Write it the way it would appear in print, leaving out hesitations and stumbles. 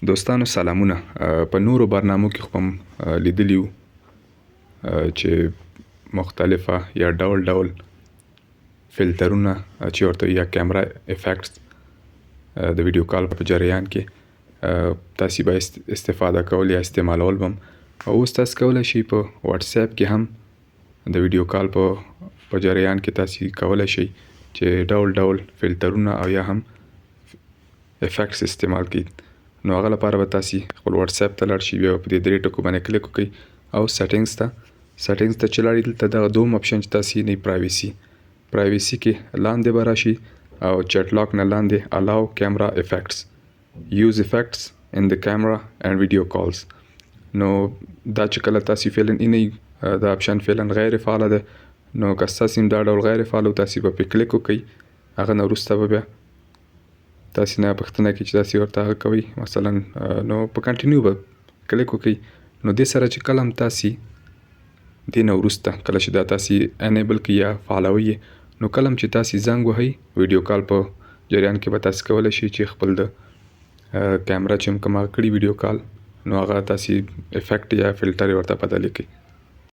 دوستانو سلامونه. په نورو برنامو کې خو هم لیدلی وو چې مختلفه یا ډول ډول فلټرونه چې ورته یا کیمرا افیکټس د ویډیو کال په جریان کې تاسو به استفاده کول یا استعمالول بم او اوس تاسو کولای شئ په واتس اپ کې هم د ویډیو کال په جریان کې تاسو کولای شئ چې ډول ډول فلټرونه او یا هم افیکټس استعمال کړئ. نو هغه لپاره به تاسو خپل واتس اپ ته لاړ شئ، بیا په دې درې ټکو باندې کلیک وکړئ او سیټینګز ته چې لاړئ دلته دغه دوم اپشن چې تاسو نه پرایویسي کې لاندې به راشي او چټ لاک نه لاندې الاو کیمرا افیکټس یوز افیکټس ان د کیمرا اینڈ ویډیو کالز. نو دا چې کله تاسو فعلا دا اپشن فعلا غیر فعال ده، نو که تاسو دا ډول غیر فعال او تاسو په کلیک وکړئ هغه نه وروسته به بیا تاسو نه پښتنه کې چې تاسو ورته کوي مثلا نو په کنټینیو به کلیک وکړئ. نو دې سره چې کله هم تاسو دې نه وروسته کله چې دا تاسو انیبل کړئ یا فعالوي نو کله هم چې تاسو زنګ وهئ ویډیو کال په جریان کې به تاسو کولی شئ چې خپل د کیمرا چې کومه کړي ویډیو کال نو هغه تاسو افیکټ یا فلټر ورته بدل کړئ.